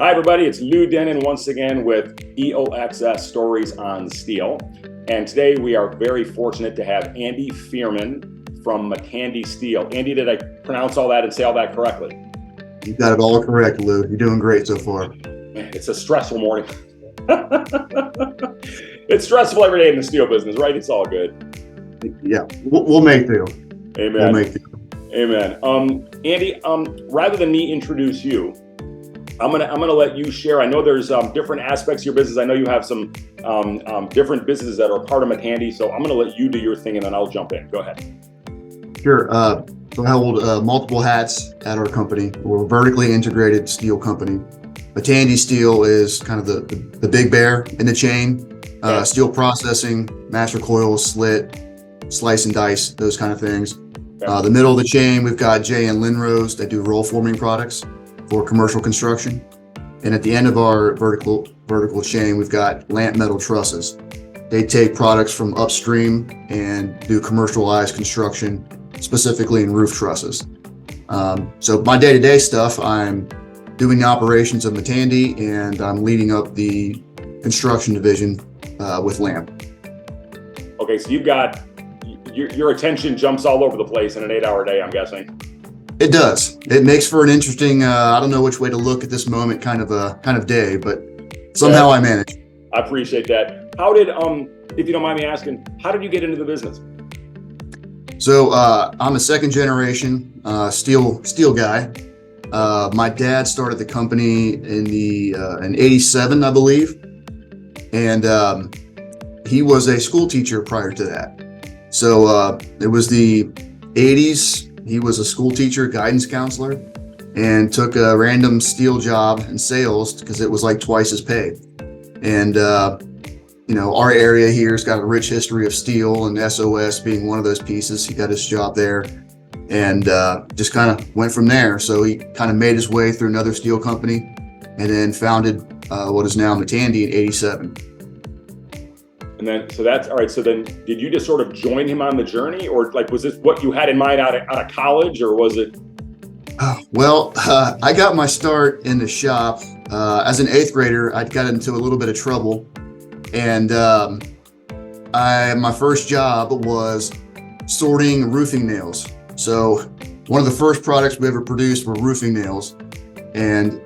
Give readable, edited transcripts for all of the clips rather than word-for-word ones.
Hi, everybody. It's Lew Dennen once again with EOXS Stories on Steel. And today we are very fortunate to have Andy Pfirman from Matandy Steel. Andy, did I pronounce all that and say all that correctly? You got it all correct, Lew. You're doing great so far. Man, it's a stressful morning. It's stressful every day in the steel business, right? It's all good. Yeah, we'll make do. Amen. We'll make do. Amen. Andy, rather than me introduce you, I'm gonna let you share. I know there's different aspects of your business. I know you have some different businesses that are part of Matandy. So I'm gonna let you do your thing, and then I'll jump in. Go ahead. Sure. So I hold multiple hats at our company. We're a vertically integrated steel company. Matandy Steel is kind of the big bear in the chain. Okay. Steel processing, master coil, slit, slice and dice, those kind of things. Okay. The middle of the chain, we've got Jay and Linrose that do roll forming products for commercial construction. And at the end of our vertical chain, we've got lamp metal trusses. They take products from upstream and do commercialized construction, specifically in roof trusses. So my day-to-day stuff, I'm doing the operations of Matandy, and I'm leading up the construction division with lamp. Okay, so you've got your attention jumps all over the place in an 8-hour day, I'm guessing. It does. It makes for an interesting, I don't know which way to look at this moment kind of day, but somehow I manage. I appreciate that. How did, if you don't mind me asking, how did you get into the business? So I'm a second generation steel guy. My dad started the company in '87, I believe, and he was a school teacher prior to that. So it was the '80s. He was a school teacher, guidance counselor, and took a random steel job in sales because it was like twice his pay. And our area here's got a rich history of steel, and SOS being one of those pieces. He got his job there, and just kind of went from there. So he kind of made his way through another steel company, and then founded what is now Matandy in '87. And then, so that's all right. So then, did you just sort of join him on the journey, or like, was this what you had in mind out of college, or was it? Well, I got my start in the shop as an 8th grader. I got into a little bit of trouble, and my first job was sorting roofing nails. So one of the first products we ever produced were roofing nails, and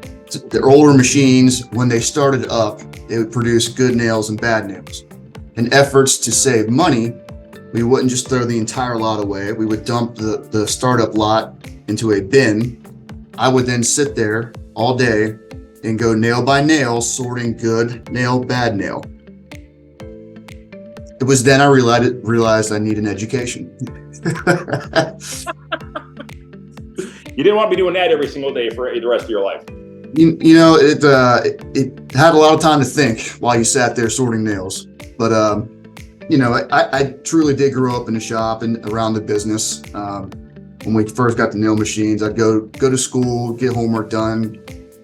the older machines, when they started up, they would produce good nails and bad nails. In efforts to save money, we wouldn't just throw the entire lot away. We would dump the startup lot into a bin. I would then sit there all day and go nail by nail, sorting good nail, bad nail. It was then I realized I need an education. You didn't want to be doing that every single day for the rest of your life. It had a lot of time to think while you sat there sorting nails. But I truly did grow up in the shop and around the business. When we first got the nail machines, I'd go to school, get homework done,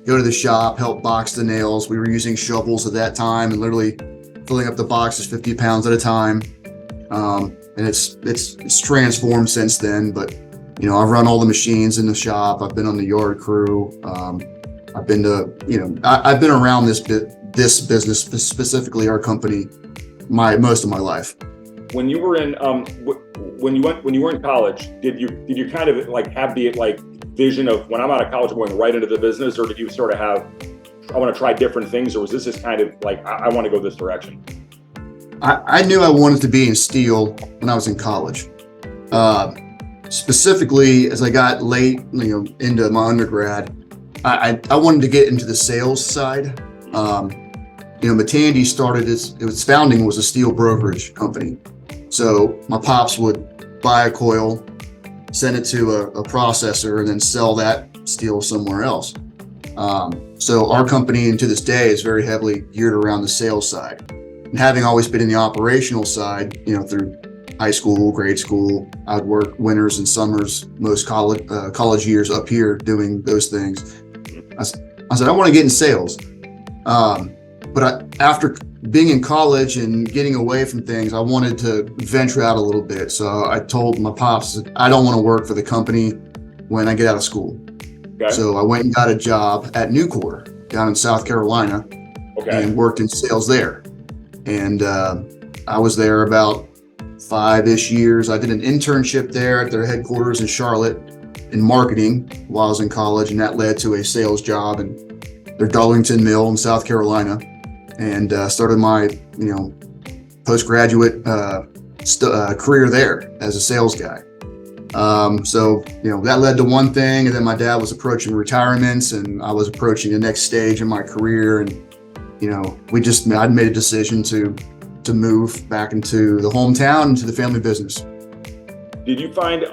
go to the shop, help box the nails. We were using shovels at that time and literally filling up the boxes 50 pounds at a time. And it's transformed since then. But I've run all the machines in the shop. I've been on the yard crew. I've been around this business, specifically our company, most of my life. When you were in when you were in college, did you kind of like have the vision of, when I'm out of college, I'm going right into the business, or did you sort of have, I want to try different things, or was this just kind of like, I want to go this direction? I knew I wanted to be in steel when I was in college. Specifically, as I got late, into my undergrad, I wanted to get into the sales side. Matandy started its founding was a steel brokerage company. So my pops would buy a coil, send it to a processor, and then sell that steel somewhere else. So our company, and to this day, is very heavily geared around the sales side. And having always been in the operational side, through high school, grade school, I'd work winters and summers, most college years up here doing those things. I said, I want to get in sales. But after being in college and getting away from things, I wanted to venture out a little bit. So I told my pops, I don't want to work for the company when I get out of school. Okay. So I went and got a job at Nucor. down in South Carolina Okay. and worked in sales there. And I was there about 5-ish years. I did an internship there at their headquarters in Charlotte in marketing while I was in college, and that led to a sales job in their Darlington mill in South Carolina, and started my postgraduate career there as a sales guy. So that led to one thing, and then my dad was approaching retirements, and I was approaching the next stage in my career, and I'd made a decision to move back into the hometown, into the family business. Did you find,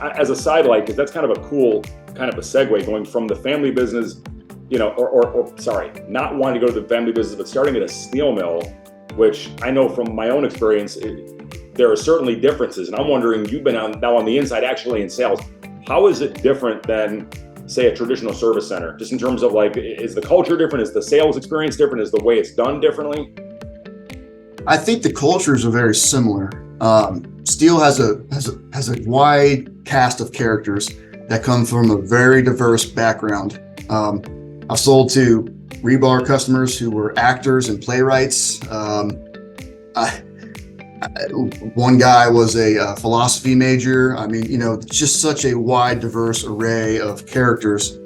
as a sidelight, because that's kind of a cool kind of a segue, going from the family business, not wanting to go to the family business, but starting at a steel mill, which I know from my own experience, there are certainly differences. And I'm wondering, you've been now on the inside actually in sales. How is it different than, say, a traditional service center? Just in terms of is the culture different? Is the sales experience different? Is the way it's done differently? I think the cultures are very similar. Steel has a wide cast of characters that come from a very diverse background. I've sold to rebar customers who were actors and playwrights. One guy was a philosophy major. Just such a wide, diverse array of characters,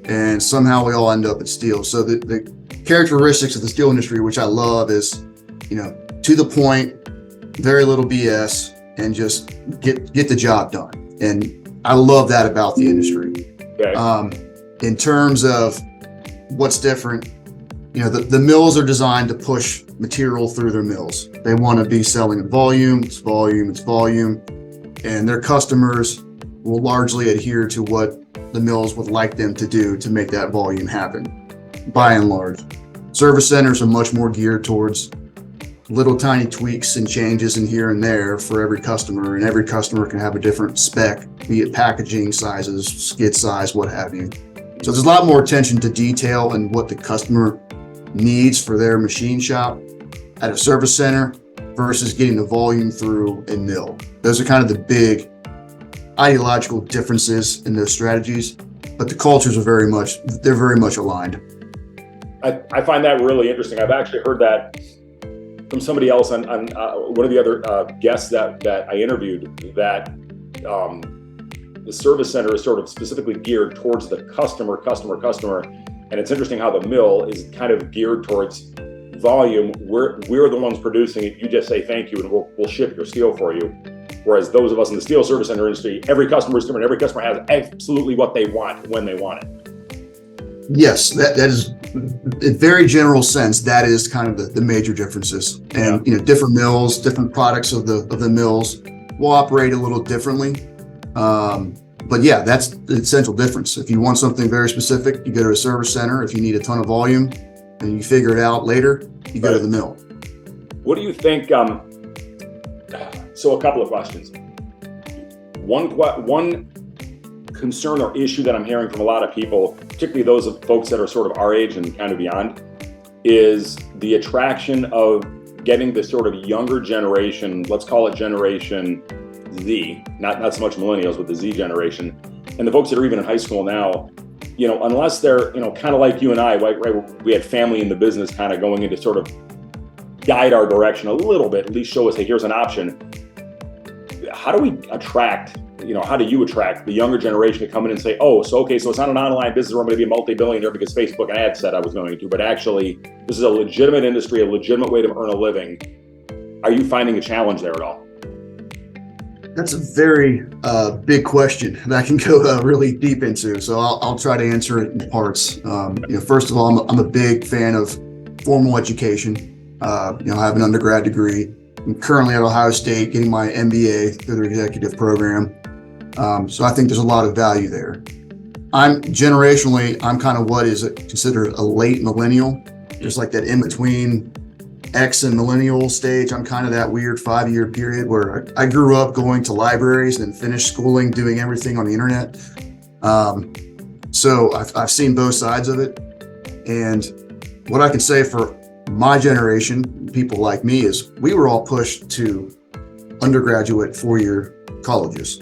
and somehow we all end up at steel. So the characteristics of the steel industry, which I love, is to the point, very little BS, and just get the job done. And I love that about the industry. Okay. In terms of what's different, the mills are designed to push material through their mills. They want to be selling in volume, it's volume, it's volume, and their customers will largely adhere to what the mills would like them to do to make that volume happen, by and large. Service centers are much more geared towards little tiny tweaks and changes in here and there for every customer, and every customer can have a different spec, be it packaging sizes, skid size, what have you. So there's a lot more attention to detail and what the customer needs for their machine shop at a service center versus getting the volume through a mill. Those are kind of the big ideological differences in those strategies, but the cultures are very much aligned. I find that really interesting. I've actually heard that from somebody else on one of the other guests that I interviewed, that the service center is sort of specifically geared towards the customer. And it's interesting how the mill is kind of geared towards volume. We're the ones producing it. You just say thank you and we'll ship your steel for you. Whereas those of us in the steel service center industry, every customer is different. Every customer has absolutely what they want when they want it. Yes, that is, in very general sense, that is kind of the major differences. And different mills, different products of the mills will operate a little differently. But yeah, that's the essential difference. If you want something very specific, you go to a service center. If you need a ton of volume and you figure it out later, you go to the mill. What do you think? So a couple of questions. One concern or issue that I'm hearing from a lot of people, particularly those of folks that are sort of our age and kind of beyond, is the attraction of getting the sort of younger generation, let's call it Generation Z, not so much millennials, but the Z generation, and the folks that are even in high school now, unless they're, kind of like you and I, right? We had family in the business kind of going in to sort of guide our direction a little bit, at least show us, hey, here's an option. How do we attract, how do you attract the younger generation to come in and say, so it's not an online business where I'm going to be a multi-billionaire because Facebook and ad said I was going to, but actually this is a legitimate industry, a legitimate way to earn a living. Are you finding a challenge there at all? That's a very big question that I can go really deep into. So I'll try to answer it in parts. First of all, I'm a big fan of formal education. I have an undergrad degree. I'm currently at Ohio State getting my MBA through their executive program. So I think there's a lot of value there. I'm kind of what is considered a late millennial, just like that in between X and millennial stage. I'm kind of that weird 5-year period where I grew up going to libraries and finished schooling, doing everything on the internet. So I've seen both sides of it. And what I can say for my generation, people like me, is we were all pushed to undergraduate 4-year colleges,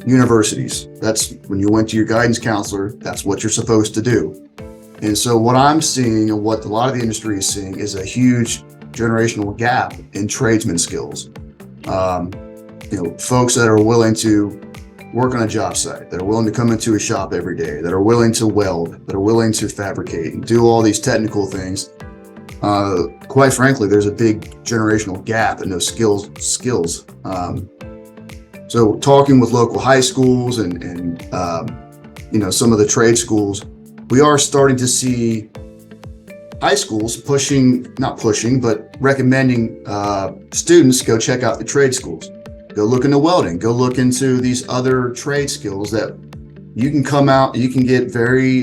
universities. That's when you went to your guidance counselor, that's what you're supposed to do. And so what I'm seeing and what a lot of the industry is seeing is a huge generational gap in tradesman skills. Folks that are willing to work on a job site, that are willing to come into a shop every day, that are willing to weld, that are willing to fabricate and do all these technical things. Quite frankly, there's a big generational gap in those skills. So talking with local high schools and some of the trade schools, we are starting to see high schools but recommending students go check out the trade schools. Go look into welding, go look into these other trade skills that you can come out, you can get very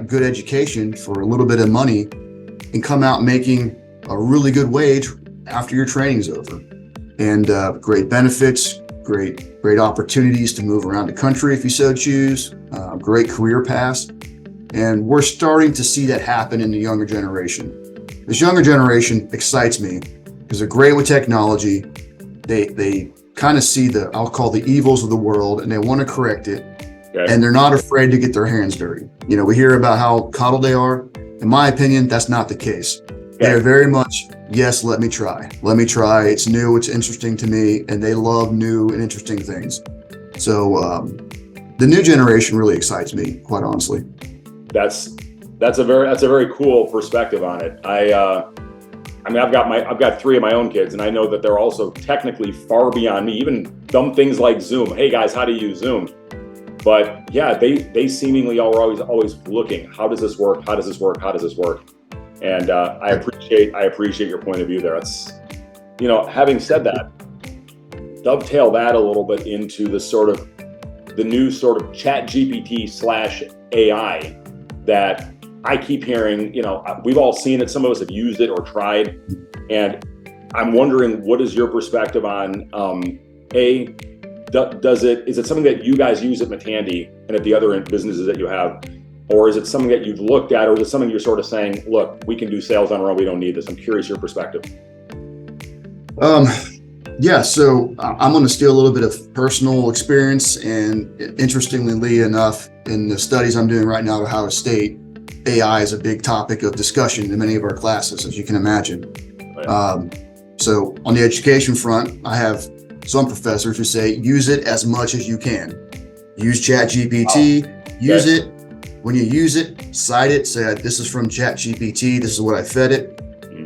good education for a little bit of money and come out making a really good wage after your training's over. And great benefits, great opportunities to move around the country if you so choose, great career paths. And we're starting to see that happen in the younger generation. This younger generation excites me because they're great with technology. They kind of see I'll call the evils of the world, and they want to correct it. Okay. And they're not afraid to get their hands dirty. We hear about how coddled they are. In my opinion, that's not the case. Okay. They're very much, yes, let me try. It's new, it's interesting to me, and they love new and interesting things. So the new generation really excites me, quite honestly. That's a very cool perspective on it. I've got 3 of my own kids, and I know that they're also technically far beyond me, even dumb things like Zoom. Hey guys, how do you use Zoom? But yeah, they seemingly are always looking. How does this work? How does this work? How does this work? And I appreciate your point of view there. It's, having said that, dovetail that a little bit into the new sort of chat GPT / AI that I keep hearing. We've all seen it. Some of us have used it or tried. And I'm wondering, what is your perspective on, is it something that you guys use at Matandy and at the other businesses that you have? Or is it something that you've looked at, or is it something you're sort of saying, look, we can do sales on our own, we don't need this? I'm curious your perspective. Yeah, so I'm going to steal a little bit of personal experience, and interestingly enough, in the studies I'm doing right now at Ohio State, AI is a big topic of discussion in many of our classes, as you can imagine. So on the education front, I have some professors who say, use it as much as you can. Use ChatGPT, use it. When you use it, cite it, say, this is from ChatGPT, this is what I fed it.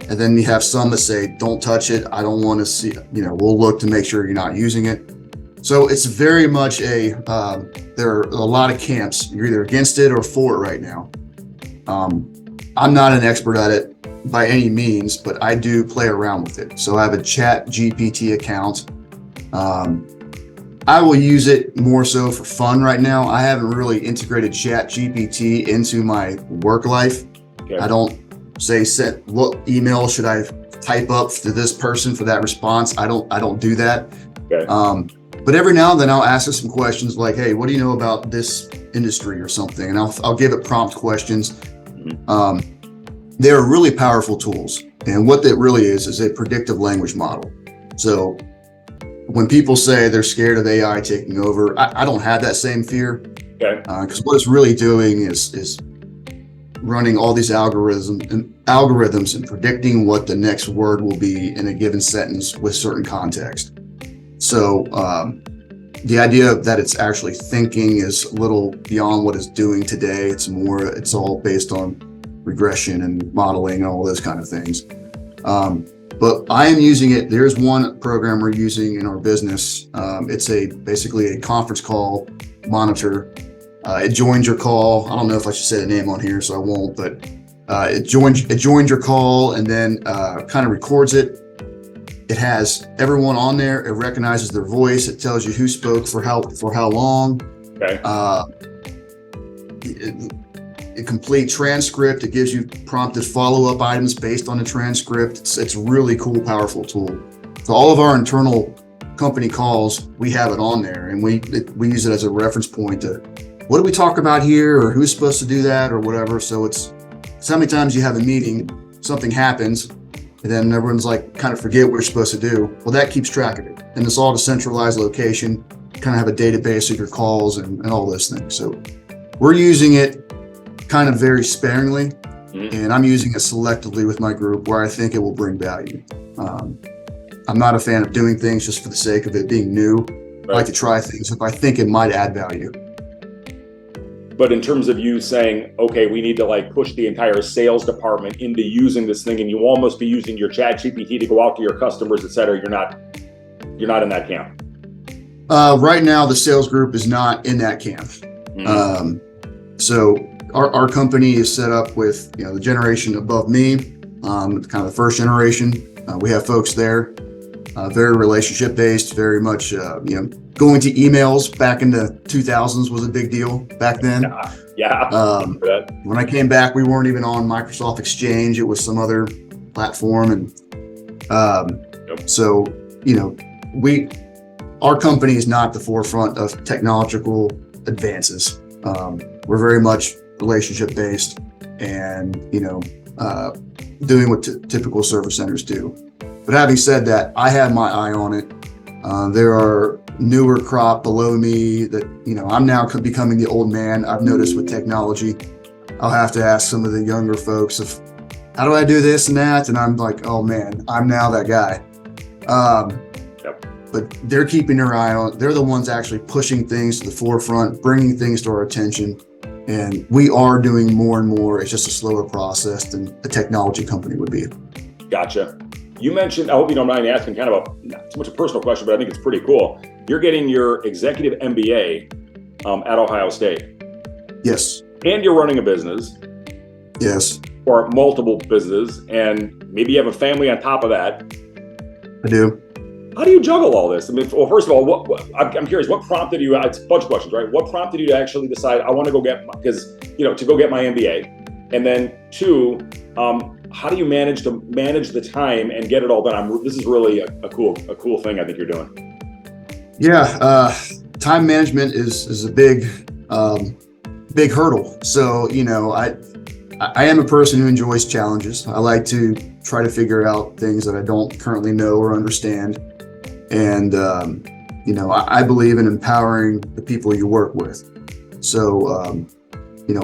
And then you have some that say, don't touch it. I don't want to see, we'll look to make sure you're not using it. So it's very much there are a lot of camps. You're either against it or for it right now. I'm not an expert at it by any means, but I do play around with it. So I have a ChatGPT account. I will use it more so for fun right now. I haven't really integrated ChatGPT into my work life. Okay. I don't say what email should I type up to this person for that response. I don't do that. Okay. But every now and then I'll ask it some questions like, hey, what do you know about this industry or something? And I'll give it prompt questions. They're really powerful tools. And what that really is a predictive language model. So when people say they're scared of AI taking over, I don't have that same fear. Okay. Because what it's really doing is running all these algorithms and predicting what the next word will be in a given sentence with certain context. So the idea that it's actually thinking is a little beyond what it's doing today. It's all based on regression and modeling and all those kind of things. But I am using it. There's one program we're using in our business. It's basically a conference call monitor. It joins your call. I don't know if I should say the name on here, so I won't, but it joins your call and then kind of records it. It has everyone on there. It recognizes their voice. It tells you who spoke for how long. Okay. A complete transcript. It gives you prompted follow-up items based on the transcript. It's a really cool, powerful tool. So all of our internal company calls, we have it on there, and we use it as a reference point to what do we talk about here, or who's supposed to do that, or whatever. So it's how many times you have a meeting, something happens, and then everyone's like kind of forget what you're supposed to do. Well, that keeps track of it, and it's all at a centralized location. Kind of have a database of your calls and all those things. So we're using it kind of very sparingly, Mhm. and I'm using it selectively with my group where I think it will bring value. I'm not a fan of doing things just for the sake of it being new. I like to try things if I think it might add value. But in terms of you saying, okay, we need to like push the entire sales department into using this thing, and you almost be using your chat GPT to go out to your customers, et cetera, you're not in that camp. Right now, the sales group is not in that camp. Mhm. So our company is set up with, the generation above me, kind of the first generation. We have folks there, very relationship based, very much, going to emails back in the 2000s was a big deal back then. Yeah. When I came back, we weren't even on Microsoft Exchange. It was some other platform. And so, our company is not the forefront of technological advances. We're very much relationship based and, doing what typical service centers do. But having said that, I have my eye on it. There are newer crop below me that, I'm now becoming the old man. I've noticed with technology, I'll have to ask some of the younger folks of how do I do this and that? And I'm like, oh man, I'm now that guy. But they're keeping their eye on, they're the ones actually pushing things to the forefront, bringing things to our attention. And we are doing more and more. It's just a slower process than a technology company would be. Gotcha. You mentioned, I hope you don't mind asking kind of not so much a personal question, but I think it's pretty cool. You're getting your executive MBA at Ohio State. Yes. And you're running a business. Yes. Or multiple businesses, and maybe you have a family on top of that. I do. How do you juggle all this? I mean, well, first of all, I'm curious, what prompted you? It's a bunch of questions, right? What prompted you to actually decide I want to go get to go get my MBA, and then two, how do you manage the time and get it all done? This is really a cool thing I think you're doing. Yeah, time management is a big hurdle. So I am a person who enjoys challenges. I like to try to figure out things that I don't currently know or understand. And, I believe in empowering the people you work with. So,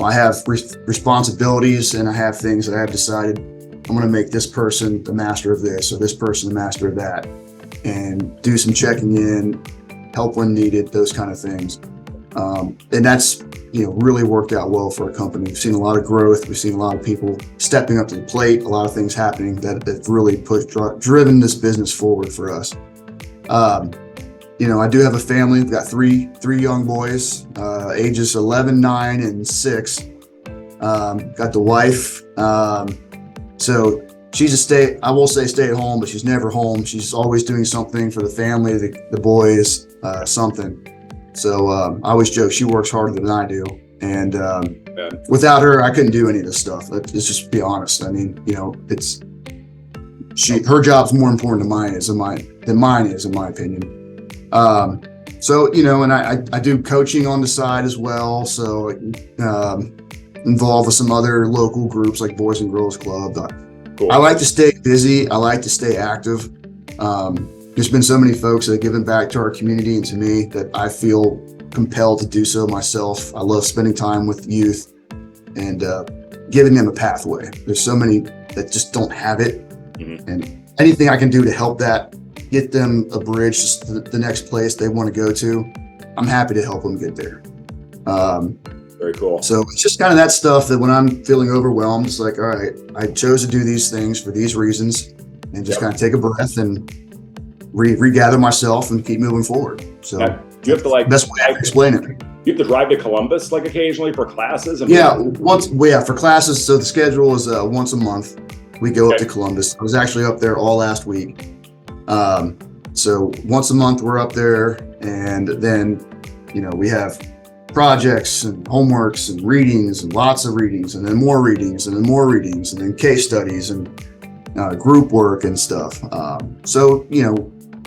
I have responsibilities and I have things that I have decided I'm going to make this person the master of this or this person the master of that, and do some checking in, help when needed, those kind of things. And that's, really worked out well for our company. We've seen a lot of growth. We've seen a lot of people stepping up to the plate, a lot of things happening that really driven this business forward for us. I do have a family. We've got three young boys, ages 11, 9, and 6. Got the wife. So she's I will say stay at home, but she's never home. She's always doing something for the family, the boys, something. So I always joke, she works harder than I do. And without her, I couldn't do any of this stuff. Let's just be honest. I mean, her job's more important than mine is, in my opinion. So, and I do coaching on the side as well. So involved with some other local groups like Boys and Girls Club. Cool. I like to stay busy. I like to stay active. There's been so many folks that have given back to our community and to me that I feel compelled to do so myself. I love spending time with youth and giving them a pathway. There's so many that just don't have it. Mm-hmm. And anything I can do to help that, get them a bridge to the next place they want to go to, I'm happy to help them get there. Very cool. So it's just kind of that stuff that when I'm feeling overwhelmed, it's like, all right, I chose to do these things for these reasons, and just kind of take a breath and regather myself and keep moving forward. So do you have to best way I can explain it. You have to drive to Columbus occasionally for classes? For classes. So the schedule is once a month. We go up to Columbus. I was actually up there all last week. So once a month we're up there, and then we have projects and homeworks and readings and lots of readings, and then more readings and then more readings, and then case studies and group work and stuff. So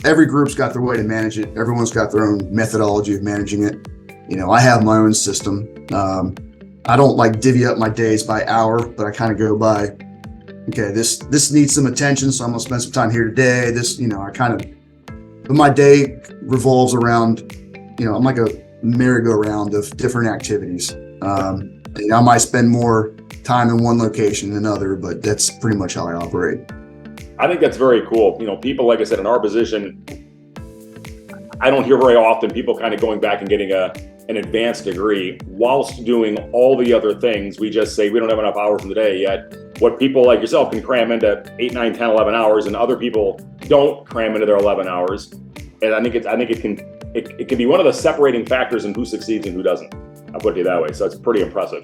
every group's got their way to manage it. Everyone's got their own methodology of managing it. I have my own system. I don't divvy up my days by hour, but I kind of go by, okay, this needs some attention, so I'm gonna spend some time here today. But my day revolves around, I'm like a merry-go-round of different activities. I might spend more time in one location than another, but that's pretty much how I operate. I think that's very cool. People, like I said, in our position, I don't hear very often people kind of going back and getting an advanced degree whilst doing all the other things. We just say we don't have enough hours in the day yet. What people like yourself can cram into 8, 9, 10, 11 hours, and other people don't cram into their 11 hours. And I think it can be one of the separating factors in who succeeds and who doesn't. I'll put it that way. So it's pretty impressive.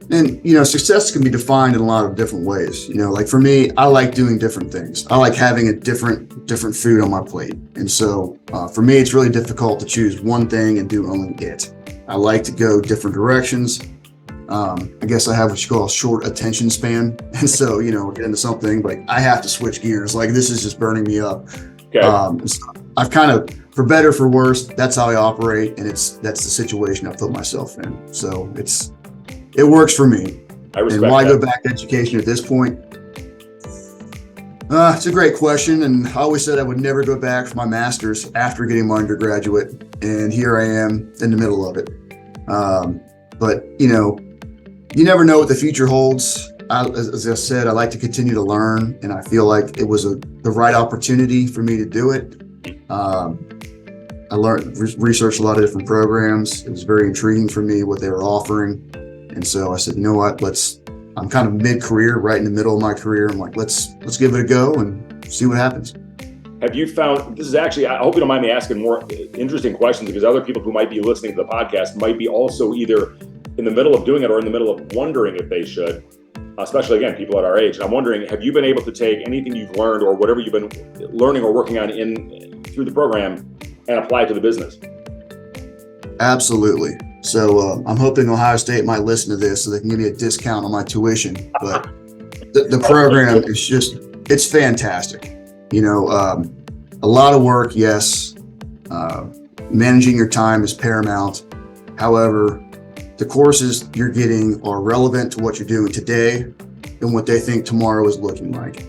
And, success can be defined in a lot of different ways. Like for me, I like doing different things. I like having a different food on my plate. And so for me, it's really difficult to choose one thing and do only it. I like to go different directions. I guess I have what you call a short attention span. And so, we're getting into something like I have to switch gears. Like this is just burning me up. Okay. So I've kind of, for better, for worse, that's how I operate. And that's the situation I put myself in. So it works for me. I respect and why that. go back to education at this point? It's a great question. And I always said I would never go back for my master's after getting my undergraduate. And here I am in the middle of it. But, you never know what the future holds. As I said, I like to continue to learn. And I feel like it was the right opportunity for me to do it. I researched a lot of different programs. It was very intriguing for me what they were offering. And so I said, you know what, I'm kind of mid-career, right in the middle of my career. I'm like, let's give it a go and see what happens. Have you found, this is actually, I hope you don't mind me asking more interesting questions, because other people who might be listening to the podcast might be also either in the middle of doing it or in the middle of wondering if they should, especially, again, people at our age. And I'm wondering, have you been able to take anything you've learned or whatever you've been learning or working on through the program and apply it to the business? Absolutely. So I'm hoping Ohio State might listen to this so they can give me a discount on my tuition. But the program is it's fantastic. A lot of work, yes. Managing your time is paramount. However, the courses you're getting are relevant to what you're doing today and what they think tomorrow is looking like.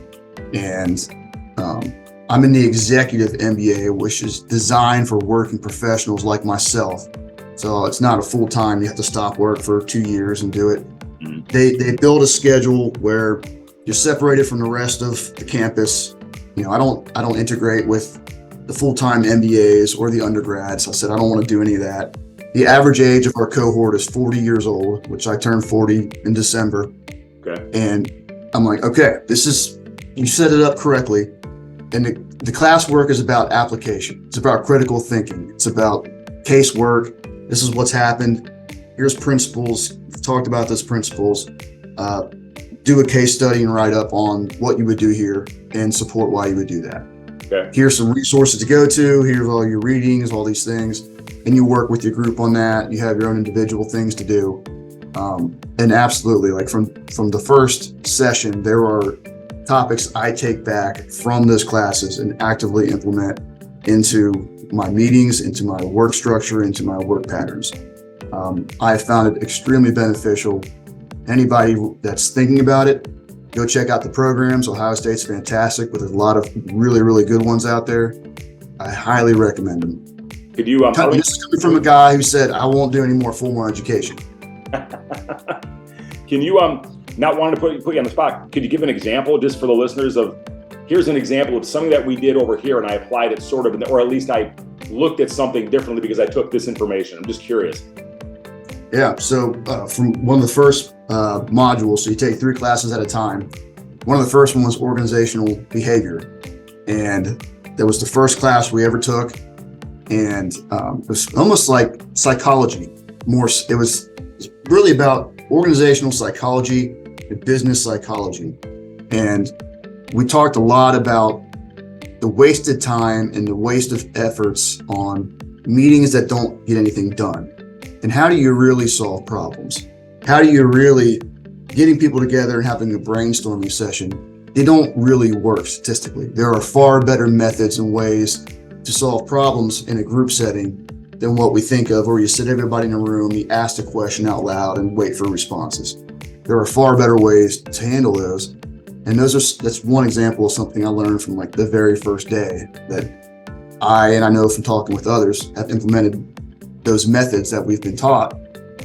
And I'm in the executive MBA, which is designed for working professionals like myself. So it's not a full time. You have to stop work for 2 years and do it. They build a schedule where you're separated from the rest of the campus. I don't integrate with the full time MBAs or the undergrads. I said I don't want to do any of that. The average age of our cohort is 40 years old, which I turned 40 in December. Okay. And I'm like, okay, you set it up correctly. And the classwork is about application. It's about critical thinking. It's about casework. This is what's happened. Here's principles. We've talked about those principles. Do a case study and write up on what you would do here and support why you would do that. Okay. Here's some resources to go to. Here's all your readings, all these things. And you work with your group on that. You have your own individual things to do. And absolutely, like from the first session, there are topics I take back from those classes and actively implement into my meetings, into my work structure, into my work patterns. I have found it extremely beneficial. Anybody that's thinking about it, go check out the programs. Ohio State's fantastic, but there's a lot of really, really good ones out there. I highly recommend them. Could you? This is coming from a guy who said, I won't do any more formal education. Can you, not wanting to put you on the spot, could you give an example just for the listeners of, here's an example of something that we did over here and I applied it sort of, or at least I looked at something differently because I took this information. I'm just curious. Yeah, so from one of the first modules, so you take 3 classes at a time. One of the first one was organizational behavior. And that was the first class we ever took. And it was almost like psychology. It was really about organizational psychology and business psychology. And we talked a lot about the wasted time and the waste of efforts on meetings that don't get anything done. And how do you really solve problems? How do you really getting people together and having a brainstorming session? They don't really work statistically. There are far better methods and ways to solve problems in a group setting than what we think of, where you sit everybody in a room, you ask a question out loud and wait for responses. There are far better ways to handle those. And that's one example of something I learned from like the very first day that I know from talking with others, have implemented those methods that we've been taught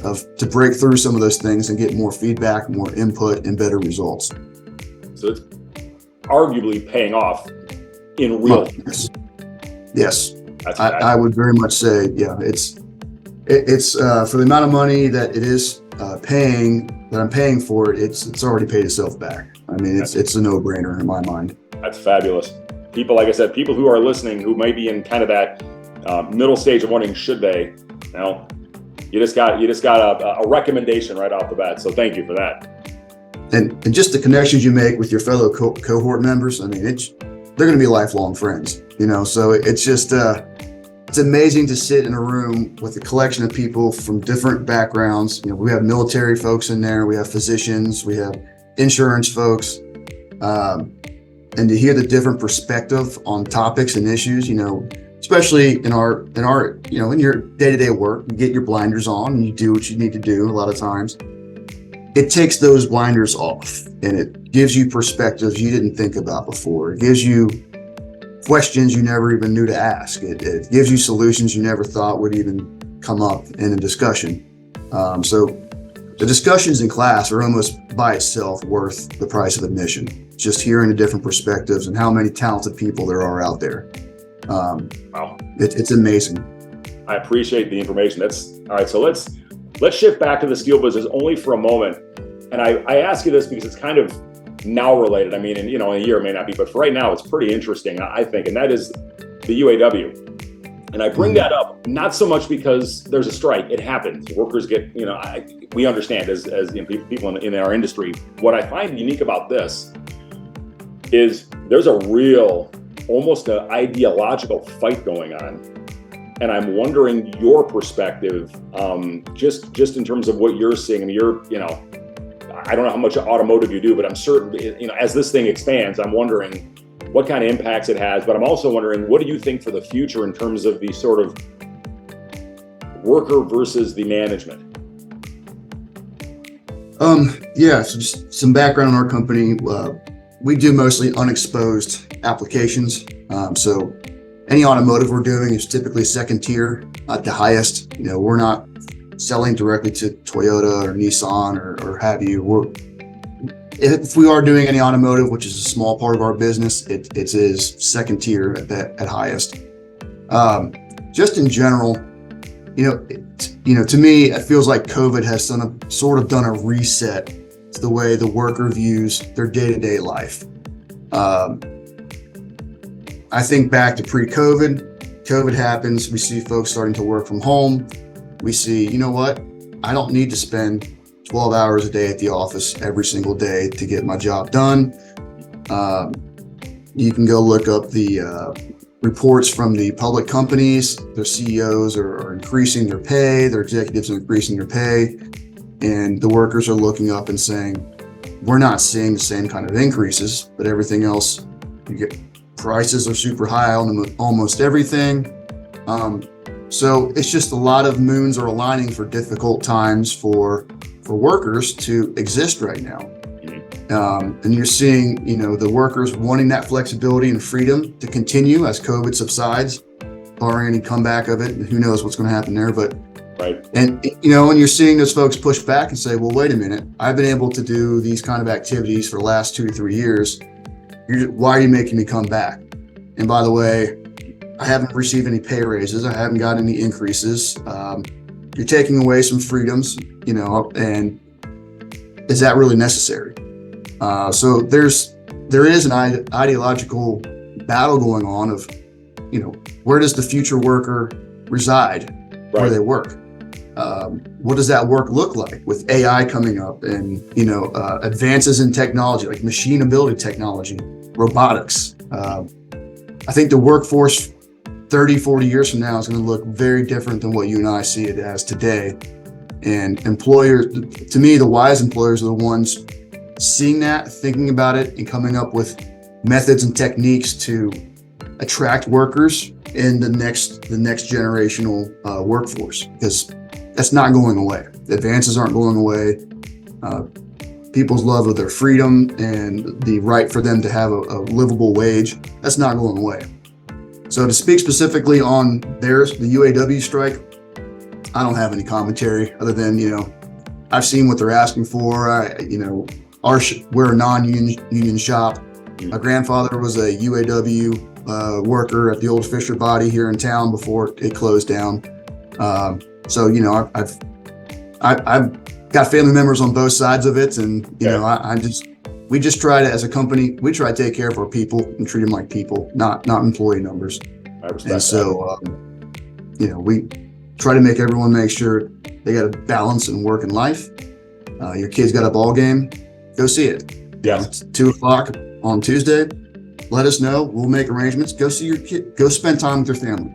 to break through some of those things and get more feedback, more input, and better results. So it's arguably paying off in real time. Yes. That's I would very much say, yeah, it's for the amount of money that it is I'm paying for it, it's already paid itself back. I mean, it's a no-brainer in my mind. That's fabulous. People, like I said, people who are listening who may be in kind of that middle stage of wondering, should they? Now, you just got a recommendation right off the bat. So thank you for that. And just the connections you make with your fellow cohort members. I mean, they're going to be lifelong friends, so it's just, it's amazing to sit in a room with a collection of people from different backgrounds. We have military folks in there, we have physicians, we have insurance folks, and to hear the different perspective on topics and issues, especially in your day-to-day work, you get your blinders on and you do what you need to do. A lot of times it takes those blinders off and it gives you perspectives you didn't think about before. It gives you questions you never even knew to ask. It gives you solutions you never thought would even come up in a discussion. So the discussions in class are almost by itself worth the price of admission. Just hearing the different perspectives and how many talented people there are out there. Wow. It's amazing. I appreciate the information. That's all right. So let's shift back to the steel business only for a moment. And I ask you this because it's kind of now related. I mean, in a year it may not be, but for right now it's pretty interesting, I think, and that is the UAW. And I bring that up not so much because there's a strike. It happens. Workers get, we understand as people in our industry. What I find unique about this is there's a real, almost an ideological fight going on. And I'm wondering your perspective, just in terms of what you're seeing. I mean, I don't know how much automotive you do, but I'm certain, as this thing expands, I'm wondering what kind of impacts it has. But I'm also wondering, what do you think for the future in terms of the sort of worker versus the management? So just some background on our company. We do mostly unexposed applications. So any automotive we're doing is typically second tier at the highest. We're not selling directly to Toyota or Nissan or have you. If we are doing any automotive, which is a small part of our business, it is second tier at highest. Just in general, to me, it feels like COVID has sort of done a reset to the way the worker views their day-to-day life. I think back to pre-COVID. COVID happens. We see folks starting to work from home. We see, I don't need to spend 12 hours a day at the office every single day to get my job done. You can go look up the reports from the public companies. Their CEOs are increasing their pay. Their executives are increasing their pay. And the workers are looking up and saying, we're not seeing the same kind of increases, but everything else, prices are super high on almost everything. So it's just a lot of moons are aligning for difficult times for workers to exist right now. And you're seeing, the workers wanting that flexibility and freedom to continue as COVID subsides, barring any comeback of it. And who knows what's going to happen there, but right. And you're seeing those folks push back and say, well, wait a minute, I've been able to do these kind of activities for the last 2 to 3 years. Why are you making me come back? And by the way, I haven't received any pay raises. I haven't got any increases. You're taking away some freedoms, and is that really necessary? So there is an ideological battle going on of, where does the future worker reside, where they work? What does that work look like with AI coming up and, advances in technology like machine ability technology, robotics? I think the workforce 30, 40 years from now is going to look very different than what you and I see it as today. And employers, to me, the wise employers are the ones seeing that, thinking about it, and coming up with methods and techniques to attract workers in the next generational workforce, because that's not going away. The advances aren't going away. People's love of their freedom and the right for them to have a livable wage, that's not going away. So to speak specifically on the UAW strike, I don't have any commentary other than, I've seen what they're asking for. We're a non-union shop. My grandfather was a UAW worker at the old Fisher Body here in town before it closed down. I've got family members on both sides of it, and we just try to, as a company, we try to take care of our people and treat them like people, not employee numbers. I respect and so, we try to make everyone make sure they got a balance in work and life. Your kid's got a ball game, go see it. Yes. It's 2:00 on Tuesday. Let us know. We'll make arrangements. Go see your kid. Go spend time with your family.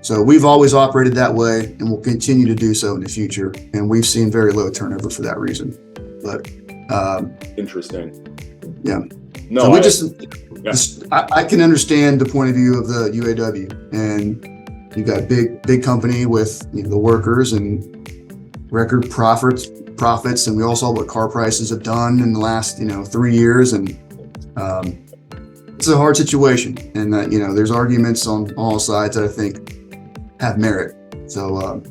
So we've always operated that way, and we'll continue to do so in the future. And we've seen very low turnover for that reason. But interesting. Yeah. No, so I can understand the point of view of the UAW, and you got big company with the workers and record profits, and we all saw what car prices have done in the last 3 years, and it's a hard situation, and that there's arguments on all sides that I think have merit. So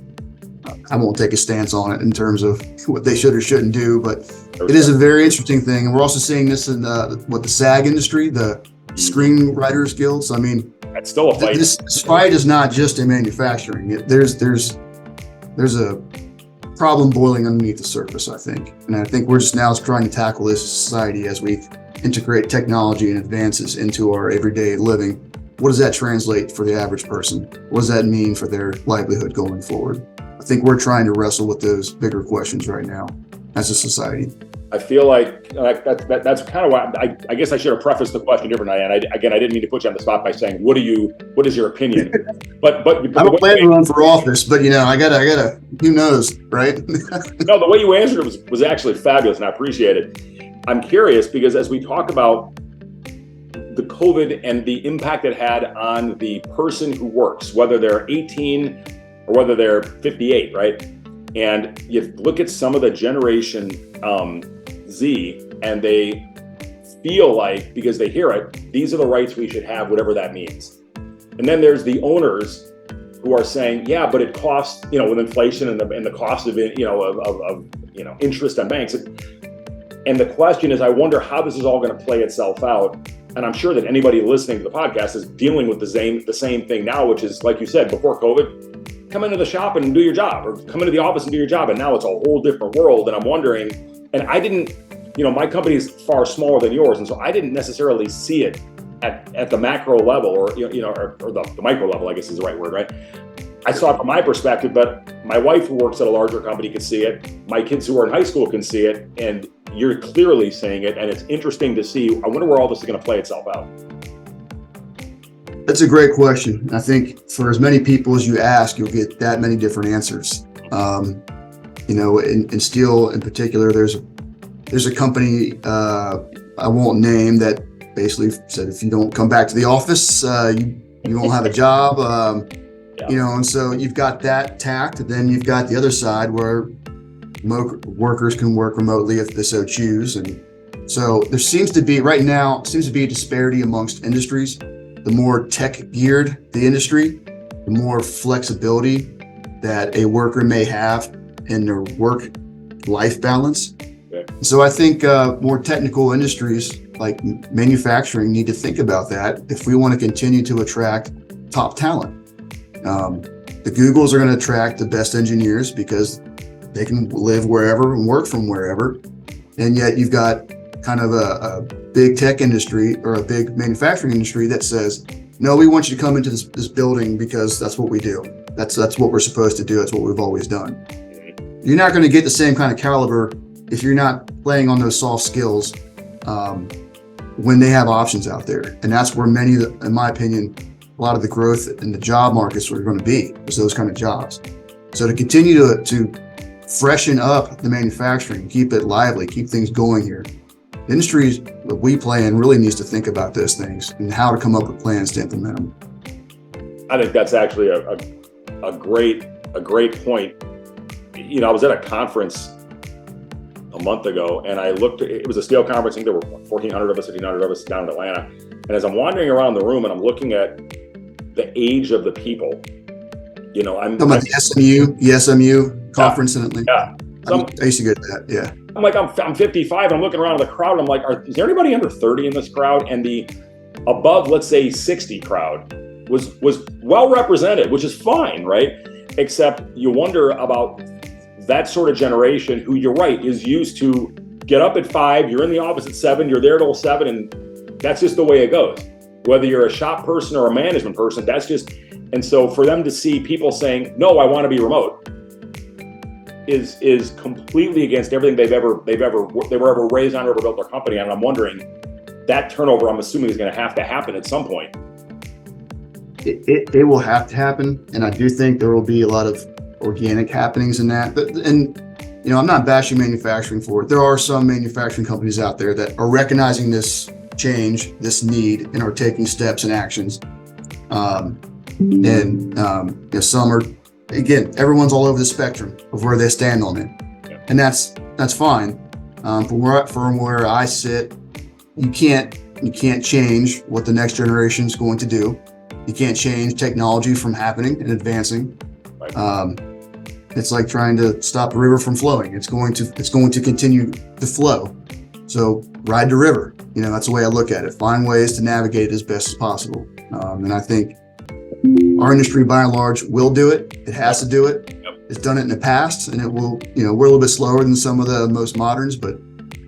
I won't take a stance on it in terms of what they should or shouldn't do, but it is a very interesting thing. And we're also seeing this in the SAG industry, the Screenwriters Guild. So, I mean, it's still a fight. This fight is not just in manufacturing. There's a problem boiling underneath the surface, I think. And I think we're just now trying to tackle this as a society as we integrate technology and advances into our everyday living. What does that translate for the average person? What does that mean for their livelihood going forward? I think we're trying to wrestle with those bigger questions right now as a society. I feel like that's kind of why I guess I should have prefaced the question differently. And I didn't mean to put you on the spot by saying, what is your opinion? But I don't plan to run for office, but I gotta, who knows, right? No, the way you answered it was actually fabulous, and I appreciate it. I'm curious because as we talk about the COVID and the impact it had on the person who works, whether they're 18 or whether they're 58, right? And you look at some of the Generation Z, and they feel like, because they hear it, these are the rights we should have, whatever that means. And then there's the owners who are saying, yeah, but it costs, with inflation and the cost of interest on banks. And the question is, I wonder how this is all going to play itself out. And I'm sure that anybody listening to the podcast is dealing with the same thing now, which is, like you said, before COVID, come into the shop and do your job, or come into the office and do your job. And now it's a whole different world. And I'm wondering, and I didn't, my company is far smaller than yours. And so I didn't necessarily see it at the macro level or the micro level, I guess is the right word, right? I saw it from my perspective, but my wife who works at a larger company can see it. My kids who are in high school can see it. And you're clearly seeing it. And it's interesting to see. I wonder where all this is going to play itself out. That's a great question. I think for as many people as you ask, you'll get that many different answers. In steel in particular, there's a company I won't name that basically said if you don't come back to the office, you won't have a job. And so you've got that tact, and then you've got the other side where workers can work remotely if they so choose. And so there seems to be a disparity amongst industries. The more tech geared the industry, the more flexibility that a worker may have in their work-life balance. Okay. So I think more technical industries like manufacturing need to think about that if we want to continue to attract top talent. The Googles are going to attract the best engineers because they can live wherever and work from wherever. And yet you've got kind of a big tech industry or a big manufacturing industry that says, no, we want you to come into this building because that's what we do. That's what we're supposed to do. That's what we've always done. You're not going to get the same kind of caliber if you're not playing on those soft skills when they have options out there. And that's where in my opinion, a lot of the growth in the job markets are going to be, is those kind of jobs. So to continue to freshen up the manufacturing, keep it lively, keep things going here, the industry that we play in really needs to think about those things and how to come up with plans to implement them. I think that's actually a great point. I was at a conference a month ago, and I looked. It was a steel conference. I think there were 1,400 of us, 1,500 of us down in Atlanta. And as I'm wandering around the room and I'm looking at the age of the people, I'm Talking about the SMU conference in Atlanta. yeah. I used to go to that. Yeah. I'm 55. I'm looking around the crowd. I'm like, is there anybody under 30 in this crowd? And the above, let's say 60 crowd was well represented, which is fine, right? Except you wonder about that sort of generation who, you're right, is used to get up at 5, you're in the office at 7, you're there till 7, and that's just the way it goes. Whether you're a shop person or a management person, that's just, and so for them to see people saying, no, I want to be remote, is completely against everything they were ever raised on or ever built their company on. And I'm wondering, that turnover, I'm assuming, is going to happen at some point. It will have to happen, and I do think there will be a lot of organic happenings in that. But I'm not bashing manufacturing for it. There are some manufacturing companies out there that are recognizing this change, this need, and are taking steps and actions. Some are, again, everyone's all over the spectrum of where they stand on it, and that's fine. From where I sit, you can't change what the next generation is going to do. You can't change technology from happening and advancing. Right. It's like trying to stop a river from flowing. It's going to continue to flow. So ride the river. That's the way I look at it. Find ways to navigate it as best as possible. And I think our industry, by and large, will do it. It has to do it. Yep. It's done it in the past, and it will. We're a little bit slower than some of the most moderns, but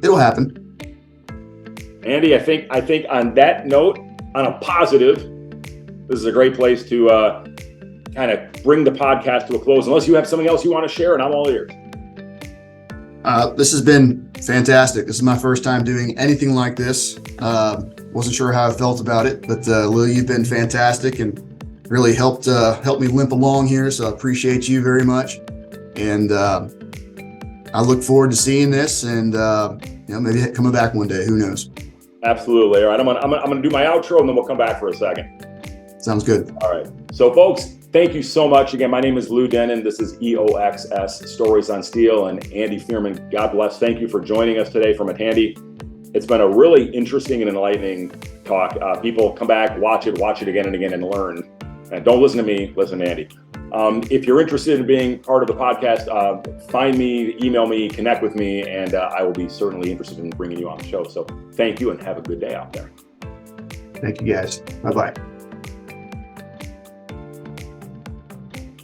it'll happen. Andy, I think on that note, on a positive, this is a great place to kind of bring the podcast to a close. Unless you have something else you want to share, and I'm all ears. This has been fantastic. This is my first time doing anything like this. Wasn't sure how I felt about it, but Lew, you've been fantastic and really helped me limp along here. So I appreciate you very much, and I look forward to seeing this and maybe coming back one day. Who knows? Absolutely. All right, I'm gonna do my outro, and then we'll come back for a second. Sounds good. All right. So, folks, thank you so much. Again, my name is Lew Dennen. This is EOXS Stories on Steel, and Andy Pfirman. God bless. Thank you for joining us today from Matandy. It's been a really interesting and enlightening talk. People come back, watch it again and again, and learn. And don't listen to me, listen to Andy. If you're interested in being part of the podcast, find me, email me, connect with me, and I will be certainly interested in bringing you on the show. So thank you, and have a good day out there. Thank you, guys. Bye-bye.